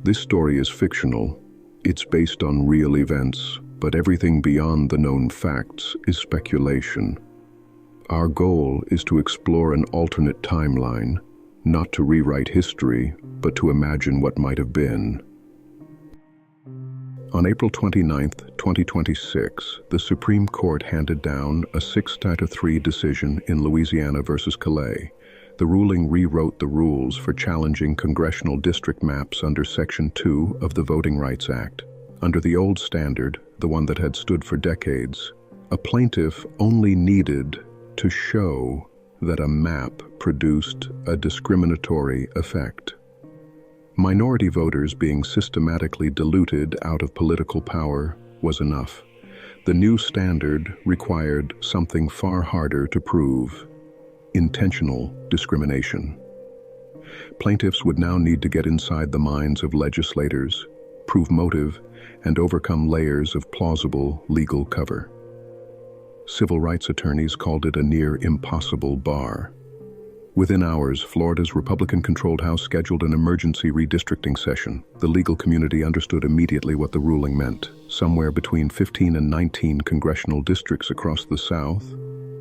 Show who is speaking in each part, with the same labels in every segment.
Speaker 1: This story is fictional. It's based on real events, but everything beyond the known facts is speculation. Our goal is to explore an alternate timeline, not to rewrite history, but to imagine what might have been. On April 29, 2026, the Supreme Court handed down a 6-3 decision in Louisiana versus Callais. The ruling rewrote the rules for challenging congressional district maps under Section 2 of the Voting Rights Act. Under the old standard, the one that had stood for decades, a plaintiff only needed to show that a map produced a discriminatory effect. Minority voters being systematically diluted out of political power was enough. The new standard required something far harder to prove: intentional discrimination. Plaintiffs would now need to get inside the minds of legislators, prove motive, and overcome layers of plausible legal cover. Civil rights attorneys called it a near impossible bar. Within hours, Florida's Republican-controlled House scheduled an emergency redistricting session. The legal community understood immediately what the ruling meant. Somewhere between 15 and 19 congressional districts across the South,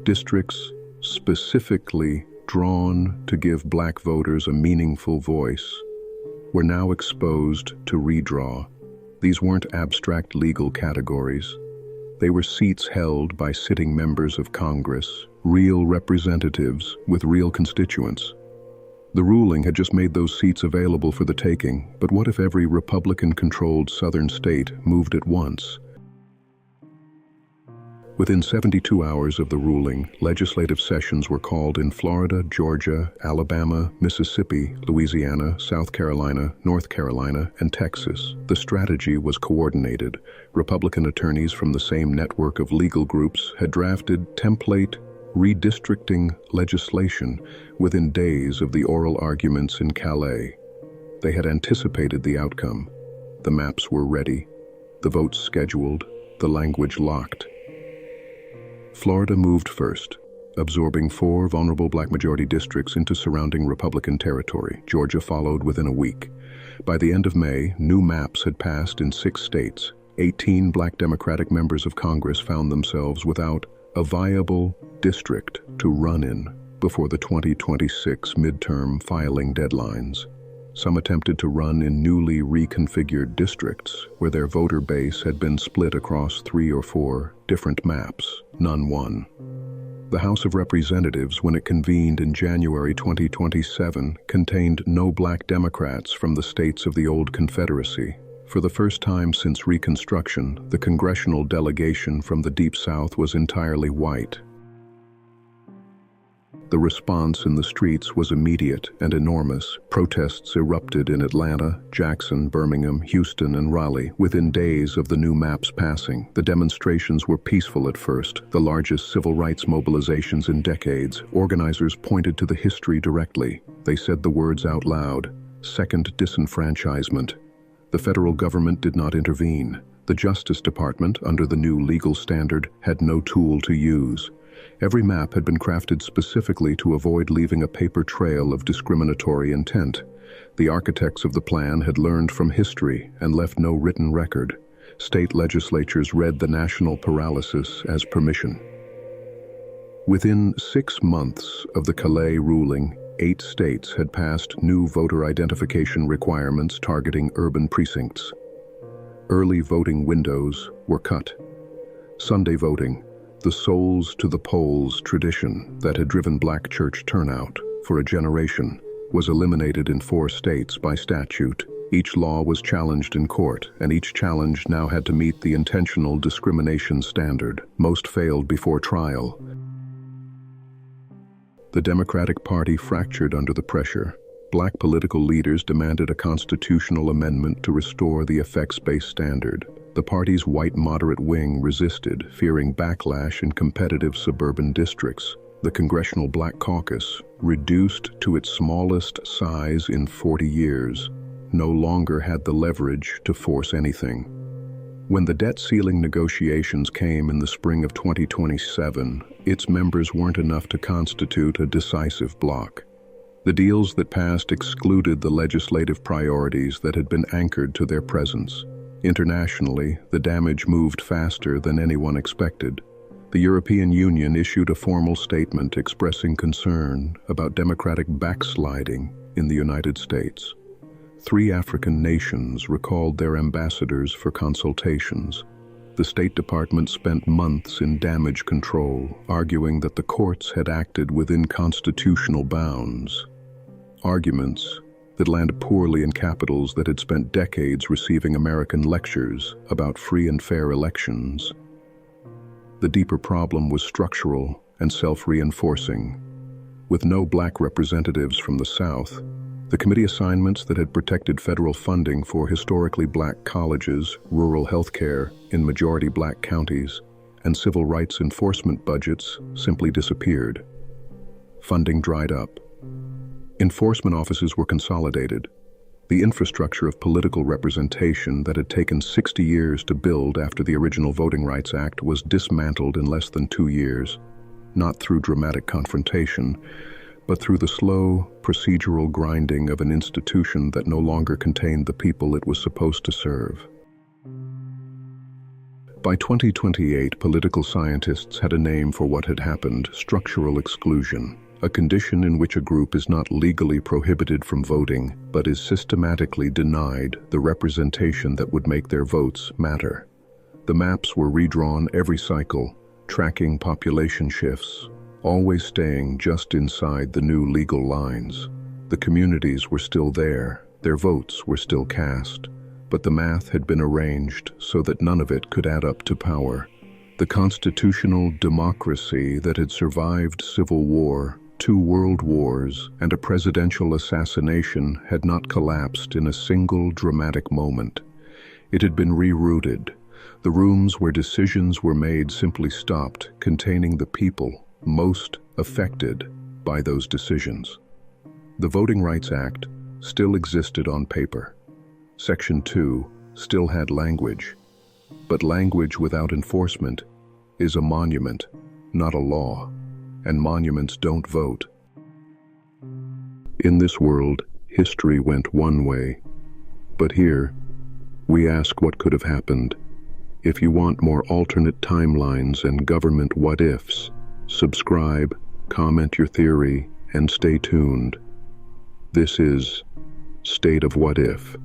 Speaker 1: districts specifically drawn to give black voters a meaningful voice, were now exposed to redraw. These weren't abstract legal categories. They were seats held by sitting members of Congress, real representatives with real constituents. The ruling had just made those seats available for the taking, but what if every Republican-controlled southern state moved at once? Within 72 hours of the ruling, legislative sessions were called in Florida, Georgia, Alabama, Mississippi, Louisiana, South Carolina, North Carolina, and Texas. The strategy was coordinated. Republican attorneys from the same network of legal groups had drafted template redistricting legislation within days of the oral arguments in Callais. They had anticipated the outcome. The maps were ready, the votes scheduled, the language locked. Florida moved first, absorbing 4 vulnerable black majority districts into surrounding Republican territory. Georgia followed within a week. By the end of May, new maps had passed in 6 states. 18 black Democratic members of Congress found themselves without a viable district to run in before the 2026 midterm filing deadlines. Some attempted to run in newly reconfigured districts where their voter base had been split across 3 or 4 different maps. None won. The House of Representatives, when it convened in January 2027, contained no black Democrats from the states of the old Confederacy. For the first time since Reconstruction, the congressional delegation from the Deep South was entirely white. The response in the streets was immediate and enormous. Protests erupted in Atlanta, Jackson, Birmingham, Houston, and Raleigh within days of the new maps passing. The demonstrations were peaceful at first, the largest civil rights mobilizations in decades. Organizers pointed to the history directly. They said the words out loud: second disenfranchisement. The federal government did not intervene. The Justice Department, under the new legal standard, had no tool to use. Every map had been crafted specifically to avoid leaving a paper trail of discriminatory intent. The architects of the plan had learned from history and left no written record. State legislatures read the national paralysis as permission. Within 6 months of the Callais ruling, 8 states had passed new voter identification requirements targeting urban precincts. Early voting windows were cut. Sunday voting, the souls to the polls tradition that had driven black church turnout for a generation, was eliminated in 4 states by statute. Each law was challenged in court, and each challenge now had to meet the intentional discrimination standard. Most failed before trial. The Democratic Party fractured under the pressure. Black political leaders demanded a constitutional amendment to restore the effects-based standard. The party's white moderate wing resisted, fearing backlash in competitive suburban districts. The Congressional Black Caucus, reduced to its smallest size in 40 years, no longer had the leverage to force anything. When the debt ceiling negotiations came in the spring of 2027, its members weren't enough to constitute a decisive bloc. The deals that passed excluded the legislative priorities that had been anchored to their presence. Internationally, the damage moved faster than anyone expected. The European Union issued a formal statement expressing concern about democratic backsliding in the United States. 3 African nations recalled their ambassadors for consultations. The State Department spent months in damage control, arguing that the courts had acted within constitutional bounds. Arguments that landed poorly in capitals that had spent decades receiving American lectures about free and fair elections. The deeper problem was structural and self-reinforcing. With no black representatives from the South, the committee assignments that had protected federal funding for historically black colleges, rural health care in majority black counties, and civil rights enforcement budgets simply disappeared. Funding dried up. Enforcement offices were consolidated. The infrastructure of political representation that had taken 60 years to build after the original Voting Rights Act was dismantled in less than 2 years, not through dramatic confrontation, but through the slow, procedural grinding of an institution that no longer contained the people it was supposed to serve. By 2028, political scientists had a name for what had happened: structural exclusion, a condition in which a group is not legally prohibited from voting, but is systematically denied the representation that would make their votes matter. The maps were redrawn every cycle, tracking population shifts, always staying just inside the new legal lines. The communities were still there, their votes were still cast, but the math had been arranged so that none of it could add up to power. The constitutional democracy that had survived civil war, 2 world wars, and a presidential assassination had not collapsed in a single dramatic moment. It had been rerouted. The rooms where decisions were made simply stopped containing the people most affected by those decisions. The Voting Rights Act still existed on paper. Section 2 still had language, but language without enforcement is a monument, not a law, and monuments don't vote. In this world, history went one way, but here, we ask what could have happened. If you want more alternate timelines and government what-ifs, subscribe, comment your theory, and stay tuned. This is State of What If.